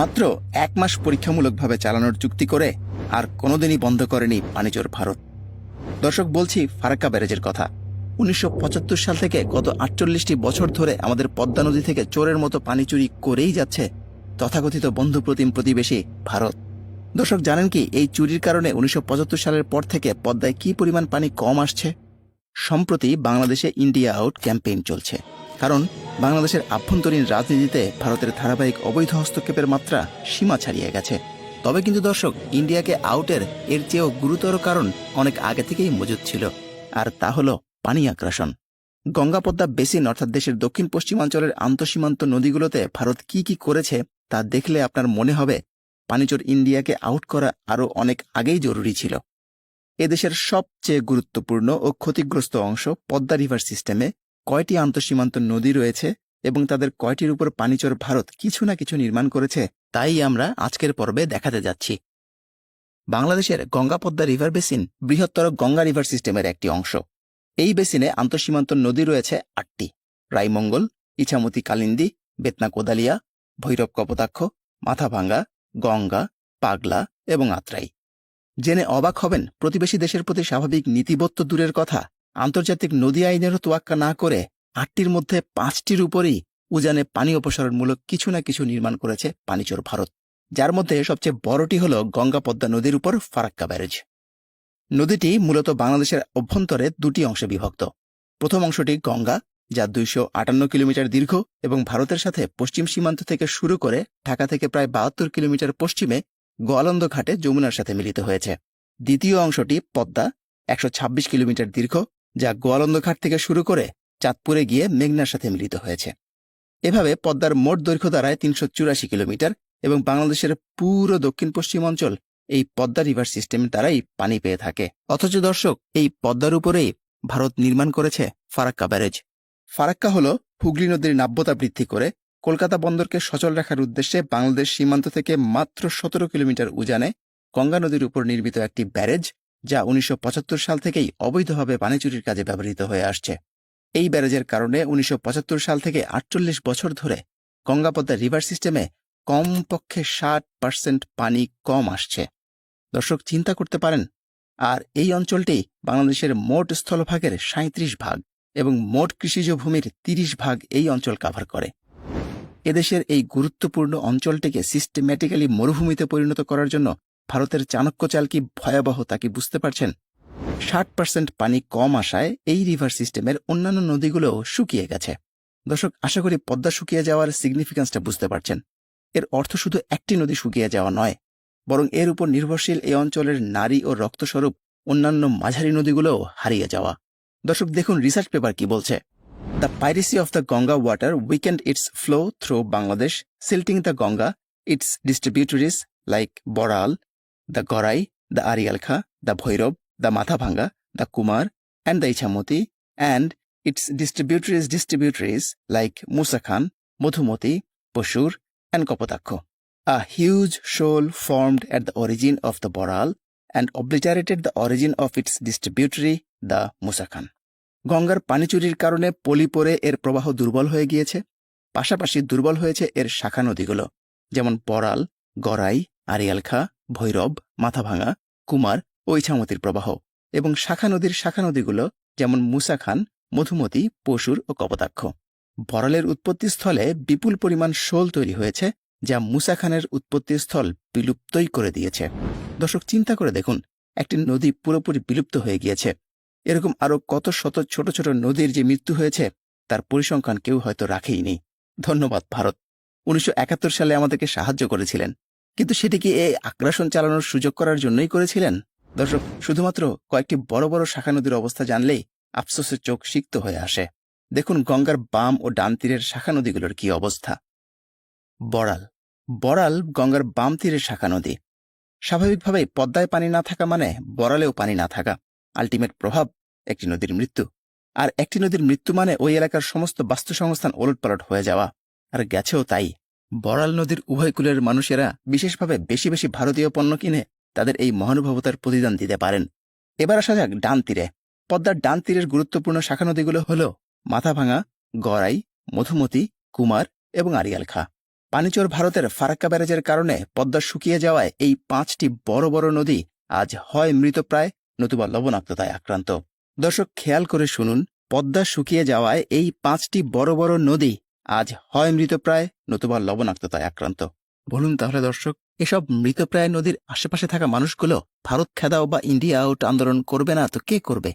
মাত্র ১ মাস পরীক্ষামূলকভাবে চালানোর চুক্তি করে আর কোনোদিনই বন্ধ করেনি পানিচোর ভারত। দর্শক, বলছি ফারাক্কা ব্যারেজের কথা। ১৯৭৫ সাল থেকে গত ৪৮টি বছর ধরে আমাদের পদ্মা নদী থেকে চোরের মতো পানি চুরি করেই যাচ্ছে তথাকথিত বন্ধুপ্রতিম প্রতিবেশী ভারত। দর্শক, জানেন কি এই চুরির কারণে ১৯৭৫ সালের পর থেকে পদ্মায় কি পরিমাণ পানি কম আসছে? সম্প্রতি বাংলাদেশে ইন্ডিয়া আউট ক্যাম্পেইন চলছে, কারণ বাংলাদেশের আভ্যন্তরীণ রাজনীতিতে ভারতের ধারাবাহিক অবৈধ হস্তক্ষেপের মাত্রা সীমা ছাড়িয়ে গেছে। তবে কিন্তু দর্শক, ইন্ডিয়াকে আউটের এর চেয়েও গুরুতর কারণ অনেক আগে থেকেই মজুদ ছিল, আর তা হল পানি আগ্রাসন। গঙ্গা পদ্মা বেসিন অর্থাৎ দেশের দক্ষিণ পশ্চিমাঞ্চলের আন্তঃসীমান্ত নদীগুলোতে ভারত কি কি করেছে তা দেখলে আপনার মনে হবে পানিচোর ইন্ডিয়াকে আউট করা আরও অনেক আগেই জরুরি ছিল। এদেশের সবচেয়ে গুরুত্বপূর্ণ ও ক্ষতিগ্রস্ত অংশ পদ্মা রিভার সিস্টেমে কয়টি আন্তঃসীমান্ত নদী রয়েছে এবং তাদের কয়টির উপর পানিচোর ভারত কিছু না কিছু নির্মাণ করেছে, তাই আমরা আজকের পর্বে দেখাতে যাচ্ছি। বাংলাদেশের গঙ্গা পদ্মা রিভার বেসিন বৃহত্তর গঙ্গা রিভার সিস্টেমের একটি অংশ। এই বেসিনে আন্তঃসীমান্ত নদী রয়েছে ৮টি: রায়মঙ্গল, ইছামতি কালিন্দী, বেতনা কোদালিয়া, ভৈরব কপোতাক্ষ, মাথাভাঙ্গা, গঙ্গা, পাগলা এবং আত্রাই। জেনে অবাক হবেন, প্রতিবেশী দেশের প্রতি স্বাভাবিক নীতিবোধ তো দূরের কথা, আন্তর্জাতিক নদী আইনেরও তোয়াক্কা না করে ৮টির মধ্যে ৫টির উপরই উজানে পানি অপসারণমূলক কিছু না কিছু নির্মাণ করেছে পানিচোর ভারত, যার মধ্যে সবচেয়ে বড়টি হল গঙ্গা পদ্মা নদীর উপর ফারাক্কা ব্যারেজ। নদীটি মূলত বাংলাদেশের অভ্যন্তরে দুটি অংশে বিভক্ত। প্রথম অংশটি গঙ্গা, যা ২৫৮ কিলোমিটার দীর্ঘ এবং ভারতের সাথে পশ্চিম সীমান্ত থেকে শুরু করে ঢাকা থেকে প্রায় ৭২ কিলোমিটার পশ্চিমে গোয়ালন্দ ঘাটে যমুনার সাথে মিলিত হয়েছে। দ্বিতীয় অংশটি পদ্মা, ১২৬ কিলোমিটার দীর্ঘ, যা গোয়ালন্দ ঘাট থেকে শুরু করে চাঁদপুরে গিয়ে মেঘনার সাথে মিলিত হয়েছে। এভাবে পদ্মার মোট দৈর্ঘ্য দাঁড়ায় ৩৮৪ কিলোমিটার এবং বাংলাদেশের পুরো দক্ষিণ পশ্চিম অঞ্চল এই পদ্মা রিভার সিস্টেম দ্বারাই পানি পেয়ে থাকে। অথচ দর্শক, এই পদ্মার উপরেই ভারত নির্মাণ করেছে ফারাক্কা ব্যারেজ। ফারাক্কা হল হুগলি নদীর নাব্যতা বৃদ্ধি করে কলকাতা বন্দরকে সচল রাখার উদ্দেশ্যে বাংলাদেশ সীমান্ত থেকে মাত্র ১৭ কিলোমিটার উজানে গঙ্গা নদীর উপর নির্মিত একটি ব্যারেজ, যা ১৯৭৫ সাল থেকেই অবৈধভাবে পানি চুরির কাজে ব্যবহৃত হয়ে আসছে। এই ব্যারেজের কারণে ১৯৭৫ সাল থেকে ৪৮ বছর ধরে গঙ্গা পদ্মা রিভার সিস্টেমে কমপক্ষে ৬০% পানি কম আসছে। দর্শক, চিন্তা করতে পারেন। আর এই অঞ্চলটি বাংলাদেশের মোট স্থলভাগের ৩৭% এবং মোট কৃষিজ ভূমির ৩০% এই অঞ্চল কভার করে। এদেশের এই গুরুত্বপূর্ণ অঞ্চলটিকে সিস্টেম্যাটিক্যালি মরুভূমিতে পরিণত করার জন্য ভারতের চাণক্য চাল কি ভয়াবহ তা কি বুঝতে পারছেন? ৬০% পানি কম আসায় এই রিভার সিস্টেমের অন্যান্য নদীগুলোও শুকিয়ে গেছে। দর্শক, আশা করি পদ্মা শুকিয়ে যাওয়ার সিগনিফিক্যান্সটা বুঝতে পারছেন। এর অর্থ শুধু একটি নদী শুকিয়ে যাওয়া নয়, বরং এর উপর নির্ভরশীল এই অঞ্চলের নারী ও রক্তস্বরূপ অন্যান্য মাঝারি নদীগুলোও হারিয়ে যাওয়া। দর্শক, দেখুন রিসার্চ পেপার কি বলছে। The piracy of the Ganga water weakened its flow through Bangladesh, silting the Ganga, its distributaries like Boral, the Gorai, the Arialkha, the Bhoirab, the Mathabhanga, the Kumar, and the Ichamoti, and its distributaries like Musakhan, Madhumati, Poshur, and Kopotakho. A huge shoal formed at the origin of the Boral and obliterated the origin of its distributary, the Musakhan. গঙ্গার পানি চুরির কারণে পলি পড়ে এর প্রবাহ দুর্বল হয়ে গিয়েছে, পাশাপাশি দুর্বল হয়েছে এর শাখা নদীগুলো, যেমন বড়াল, গড়াই, আরিয়ালখা, ভৈরব, মাথাভাঙা, কুমার ও ইছামতির প্রবাহ, এবং শাখা নদীগুলো যেমন মুসাখান, মধুমতি, পশুর ও কপোতাক্ষ। বড়ালের উৎপত্তিস্থলে বিপুল পরিমাণ শোল তৈরি হয়েছে, যা মুসাখানের উৎপত্তিস্থল বিলুপ্তই করে দিয়েছে। দর্শক, চিন্তা করে দেখুন, একটি নদী পুরোপুরি বিলুপ্ত হয়ে গিয়েছে। এরকম আরো কত শত ছোট ছোট নদীর যে মৃত্যু হয়েছে তার পরিসংখ্যান কেউ হয়তো রাখেইনি। ধন্যবাদ ভারত, ১৯৭১ সালে আমাদেরকে সাহায্য করেছিলেন, কিন্তু সেটি কি এই আগ্রাসন চালানোর সুযোগ করার জন্যই করেছিলেন? দর্শক, শুধুমাত্র কয়েকটি বড় বড় শাখা নদীর অবস্থা জানলেই আফসোসের চোখ সিক্ত হয়ে আসে। দেখুন গঙ্গার বাম ও ডান তীরের শাখা নদীগুলোর কি অবস্থা। বড়াল গঙ্গার বাম তীরের শাখা নদী। স্বাভাবিকভাবেই পদ্মায় পানি না থাকা মানে বড়ালেও পানি না থাকা। আলটিমেট প্রভাব একটি নদীর মৃত্যু। আর একটি নদীর মৃত্যু মানে ওই এলাকার সমস্ত বাস্তু সংস্থান ওলটপালট হয়ে যাওয়া। আর গেছেও তাই। বড়াল নদীর উভয় কূলের মানুষেরা বিশেষভাবে বেশি বেশি ভারতীয় পণ্য কিনে তাদের এই মহানুভবতার প্রতিদান দিতে পারেন। এবার আসা যাক ডান তীরে। পদ্মার ডান তীরের গুরুত্বপূর্ণ শাখা নদীগুলো হল মাথাভাঙা, গড়াই, মধুমতি, কুমার এবং আরিয়ালখা। পানিচর ভারতের ফারাক্কা ব্যারেজের কারণে পদ্মা শুকিয়ে যাওয়ায় এই 5টি বড় বড় নদী আজ হয় মৃতপ্রায় নতুবা লবণাক্ততায় আক্রান্ত। দর্শক খেয়াল করে শুনুন, পদ্মা শুকিয়ে যাওয়ায় এই 5টি বড় বড় নদী আজ হয় মৃতপ্রায় নতুবা লবণাক্ততায় আক্রান্ত। বলুন তাহলে দর্শক, এসব মৃতপ্রায় নদীর আশেপাশে থাকা মানুষগুলো ভারত খেদাও বা ইন্ডিয়া আউট আন্দোলন করবে না তো কে করবে?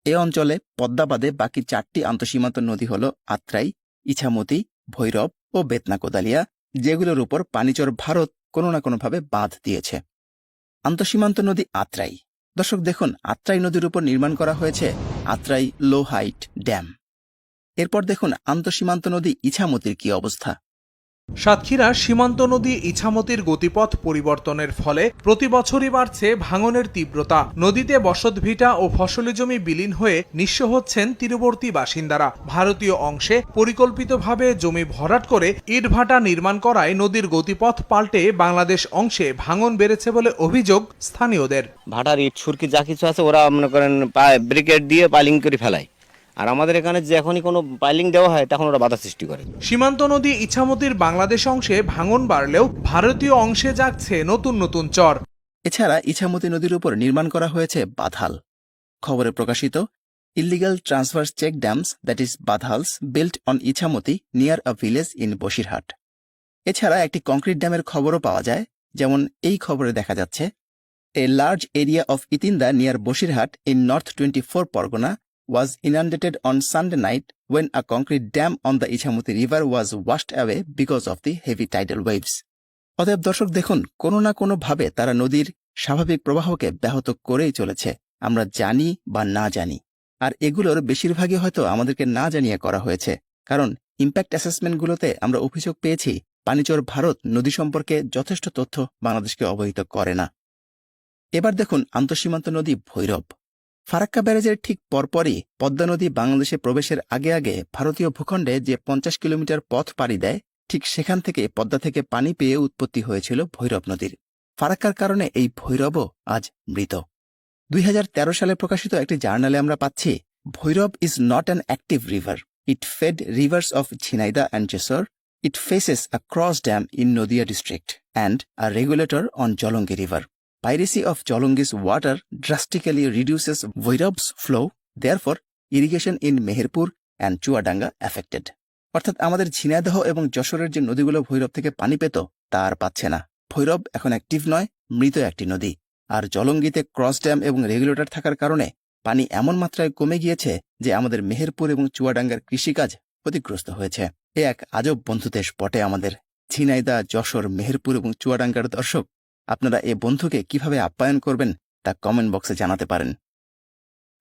এ অঞ্চলে পদ্মা বাদে বাকি 4টি আন্তঃসীমান্ত নদী হল আত্রাই, ইছামতি, ভৈরব ও বেতনা কোদালিয়া, যেগুলোর উপর পানিচর ভারত কোনো না কোনোভাবে বাঁধ দিয়েছে। আন্তঃসীমান্ত নদী আত্রাই। দর্শক দেখুন, আত্রাই নদীর উপর নির্মাণ করা হয়েছে আত্রাই লো হাইট ড্যাম। এরপর দেখুন আন্তঃসীমান্ত নদী ইছামতির কি অবস্থা। সাতক্ষীরার সীমান্ত নদী ইছামতির গতিপথ পরিবর্তনের ফলে প্রতি বছরই বাড়ছে ভাঙনের তীব্রতা। নদীতে বসতভিটা ও ফসলি জমি বিলীন হয়ে নিঃস্ব হচ্ছেন তীরবর্তী বাসিন্দারা। ভারতীয় অংশে পরিকল্পিতভাবে জমি ভরাট করে ইটভাটা নির্মাণ করায় নদীর গতিপথ পাল্টে বাংলাদেশ অংশে ভাঙন বেড়েছে বলে অভিযোগ স্থানীয়দের। ভাটার ইট সুরকি যা কিছু আছে ওরা মনে করেন ব্রিকেট দিয়ে পাইলিং করে ফেলায়, আর আমাদের এখানে যখনই কোনো পাইলিং দেওয়া হয় তখন ওরা বাধা সৃষ্টি করে। সীমান্ত নদী ইছামতির বাংলাদেশ অংশে ভাঙন বাড়লেও ভারতীয় অংশে জাগছে নতুন নতুন চর। এছাড়া ইছামতি নদীর উপর নির্মাণ করা হয়েছে বাঁধাল। খবরে প্রকাশিত, illegal transverse check dams that is বাঁধালস built on Ichamati near a village in Basirhat. এছাড়া একটি কংক্রিট ড্যামের খবরও পাওয়া যায়, যেমন এই খবরে দেখা যাচ্ছে, a large area of Itinda near Basirhat in north 24 Pargana was inundated on Sunday night when a concrete dam on the Ichamuti river was washed away because of the heavy tidal waves. অতএব দর্শক দেখুন, কোনো না কোনো ভাবে তারা নদীর স্বাভাবিক প্রবাহকে ব্যাহত করেই চলেছে, আমরা জানি বা না জানি। আর এগুলোর বেশিরভাগই হয়তো আমাদেরকে না জানিয়ে করা হয়েছে, কারণ ইম্প্যাক্ট অ্যাসেসমেন্টগুলোতে আমরা অভিযোগ পেয়েছি পানিচর ভারত নদী সম্পর্কে যথেষ্ট তথ্য বাংলাদেশকে অবহিত করে না। এবার দেখুন আন্তঃসীমান্ত নদী ভৈরব। ফারাক্কা ব্যারেজের ঠিক পরপরই পদ্মা নদী বাংলাদেশে প্রবেশের আগে আগে ভারতীয় ভূখণ্ডে যে 50 কিলোমিটার পথ পাড়ি দেয়, ঠিক সেখান থেকে পদ্মা থেকে পানি পেয়ে উৎপত্তি হয়েছিল ভৈরব নদীর। ফারাক্কার কারণে এই ভৈরবও আজ মৃত। 2013 সালে প্রকাশিত একটি জার্নালে আমরা পাচ্ছি, Bhairab is not an active river. It fed rivers of Jhenaidah and Jessore. It faces a cross dam in Nadia district and a regulator on Jalangi river. Piracy of Jolongi's water drastically reduces Voirob's flow, therefore irrigation in Meherpur and Chuadanga affected. অর্থাৎ আমাদের ঝিনাইদহ এবং যশোরের যে নদীগুলো ভৈরব থেকে পানি পেত তা আর পাচ্ছে না। ভৈরব এখন অ্যাক্টিভ নয়, মৃত একটি নদী। আর জলঙ্গিতে ক্রস ড্যাম এবং রেগুলেটর থাকার কারণে পানি এমন মাত্রায় কমে গিয়েছে যে আমাদের মেহেরপুর এবং চুয়াডাঙ্গার কৃষিকাজ ক্ষতিগ্রস্ত হয়েছে। এ এক আজব বন্ধুদেশ বটে আমাদের ঝিনাইদহ, যশোর, মেহেরপুর এবং চুয়াডাঙ্গার। দর্শক, আপনারা এ বন্ধুকে কিভাবে আপ্যায়ন করবেন তা কমেন্ট বক্সে জানাতে পারেন।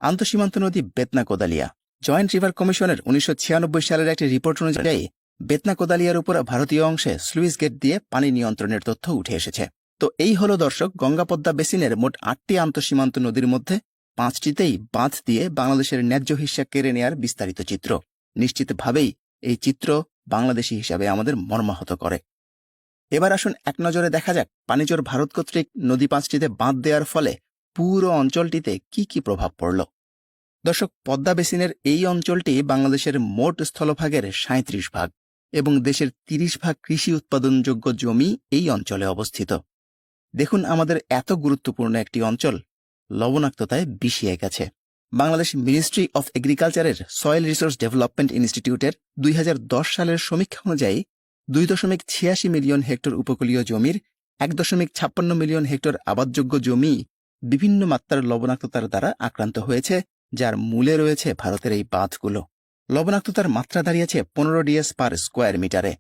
আন্তঃসীমান্ত নদী বেতনা কোদালিয়া। জয়েন্ট রিভার কমিশনের 1996 সালের একটি রিপোর্ট অনুযায়ী বেতনা কোদালিয়ার উপর ভারতীয় অংশে স্লুইস গেট দিয়ে পানি নিয়ন্ত্রণের তথ্য উঠে এসেছে। তো এই হলো দর্শক গঙ্গা পদ্মা বেসিনের মোট 8টি আন্তঃসীমান্ত নদীর মধ্যে 5টিতেই বাঁধ দিয়ে বাংলাদেশের ন্যায্য হিস্সা কেড়ে নেয়ার বিস্তারিত চিত্র। নিশ্চিতভাবেই এই চিত্র বাংলাদেশী হিসাবে আমাদের মর্মাহত করে। এবার আসুন এক নজরে দেখা যাক পানিচর ভারত কর্তৃক নদী 5টিতে বাঁধ দেওয়ার ফলে পুরো অঞ্চলটিতে কি কি প্রভাব পড়ল। দর্শক, পদ্মা বেসিনের এই অঞ্চলটি বাংলাদেশের মোট স্থলভাগের 37 ভাগ এবং দেশের 30 ভাগ কৃষি উৎপাদনযোগ্য জমি এই অঞ্চলে অবস্থিত। দেখুন, আমাদের এত গুরুত্বপূর্ণ একটি অঞ্চল লবণাক্ততায় বিষিয়ে গেছে। বাংলাদেশ মিনিস্ট্রি অফ এগ্রিকালচারের সয়েল রিসোর্স ডেভেলপমেন্ট ইনস্টিটিউটের 2010 সালের সমীক্ষা অনুযায়ী 2.86 মিলিয়ন হেক্টর উপকূলীয় জমির 1.56 মিলিয়ন হেক্টর আবাদযোগ্য জমি বিভিন্ন মাত্রার লবণাক্ততার দ্বারা আক্রান্ত হয়েছে, যার মূলে রয়েছে ভারতের এই বাঁধগুলো। লবণাক্ততার মাত্রা দাঁড়িয়েছে 15 ডিএস পার স্কোয়ার মিটারে।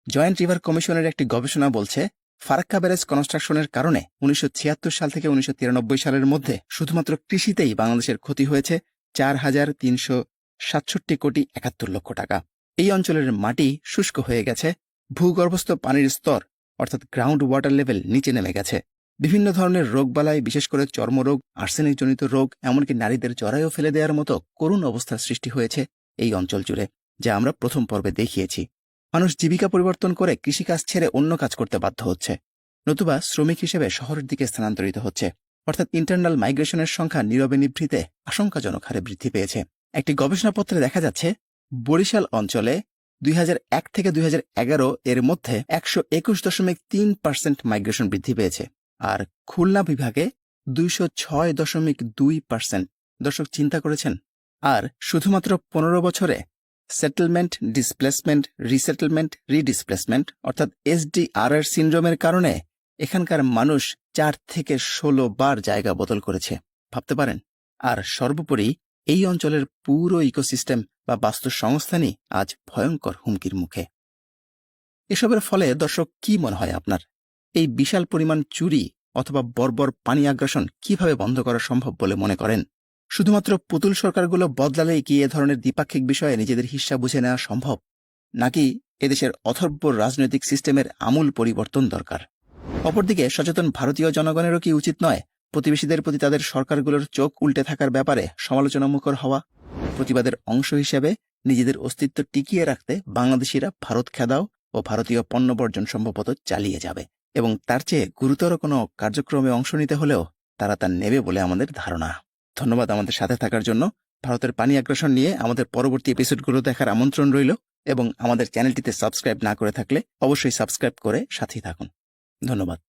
জয়েন্ট রিভার কমিশনের একটি গবেষণা বলছে, ফারাক্কা ব্যারেজ কনস্ট্রাকশনের কারণে 1976 সাল থেকে 1993 সালের মধ্যে শুধুমাত্র কৃষিতেই বাংলাদেশের ক্ষতি হয়েছে 4,367 কোটি 71 লক্ষ টাকা। এই অঞ্চলের মাটি শুষ্ক হয়ে গেছে, ভূগর্ভস্থ পানির স্তর অর্থাৎ গ্রাউন্ড ওয়াটার লেভেল নিচে নেমে গেছে। বিভিন্ন ধরনের রোগবালাই, বিশেষ করে চর্মরোগ, আর্সেনিকজনিত রোগ, এমনকি নারীদের জরায়ু ফেলে দেওয়ার মতো করুণ অবস্থার সৃষ্টি হয়েছে এই অঞ্চল জুড়ে, যা আমরা প্রথম পর্বে দেখিয়েছি। মানুষ জীবিকা পরিবর্তন করে কৃষিকাজ ছেড়ে অন্য কাজ করতে বাধ্য হচ্ছে, নতুবা শ্রমিক হিসেবে শহরের দিকে স্থানান্তরিত হচ্ছে। অর্থাৎ ইন্টারনাল মাইগ্রেশনের সংখ্যা নীরবে নিভৃতে আশঙ্কাজনক হারে বৃদ্ধি পেয়েছে। একটি গবেষণাপত্রে দেখা যাচ্ছে, বরিশাল অঞ্চলে 2001 থেকে 2011 এর মধ্যে 121.3% মাইগ্রেশন বৃদ্ধি পেয়েছে, আর খুলনা বিভাগে 206.2%। দর্শক চিন্তা করেছেন? আর শুধুমাত্র 15 বছরে সেটেলমেন্ট, ডিসপ্লেসমেন্ট, রিসেটেলমেন্ট, রিডিসপ্লেসমেন্ট অর্থাৎ SDRR সিন্ড্রোমের কারণে এখানকার মানুষ 4 থেকে 16 বার জায়গা বদল করেছে, ভাবতে পারেন? আর সর্বোপরি এই অঞ্চলের পুরো ইকোসিস্টেম বা বাস্তু সংস্থানই আজ ভয়ঙ্কর হুমকির মুখে। এসবের ফলে দর্শক কি মনে হয় আপনার? এই বিশাল পরিমাণ চুরি অথবা বর্বর পানি আগ্রাসন কিভাবে বন্ধ করা সম্ভব বলে মনে করেন? শুধুমাত্র পুতুল সরকারগুলো বদলালেই কি এ ধরনের দ্বিপাক্ষিক বিষয়ে নিজেদের হিস্সা বুঝে নেওয়া সম্ভব, নাকি এদেশের অথর্ব রাজনৈতিক সিস্টেমের আমূল পরিবর্তন দরকার? অপরদিকে সচেতন ভারতীয় জনগণেরও কি উচিত নয় প্রতিবেশীদের প্রতি তাদের সরকারগুলোর চোখ উল্টে থাকার ব্যাপারে সমালোচনামুখর হওয়া? প্রতিবাদের অংশ হিসেবে নিজেদের অস্তিত্ব টিকিয়ে রাখতে বাংলাদেশিরা ভারত খেদাও ও ভারতীয় পণ্য বর্জন সম্ভবত চালিয়ে যাবে, এবং তার চেয়ে গুরুতর কোনো কার্যক্রমে অংশ নিতে হলেও তারা তা নেবে বলে আমাদের ধারণা। ধন্যবাদ আমাদের সাথে থাকার জন্য। ভারতের পানি আগ্রাসন নিয়ে আমাদের পরবর্তী এপিসোডগুলো দেখার আমন্ত্রণ রইল, এবং আমাদের চ্যানেলটিতে সাবস্ক্রাইব না করে থাকলে অবশ্যই সাবস্ক্রাইব করে সাথেই থাকুন। ধন্যবাদ।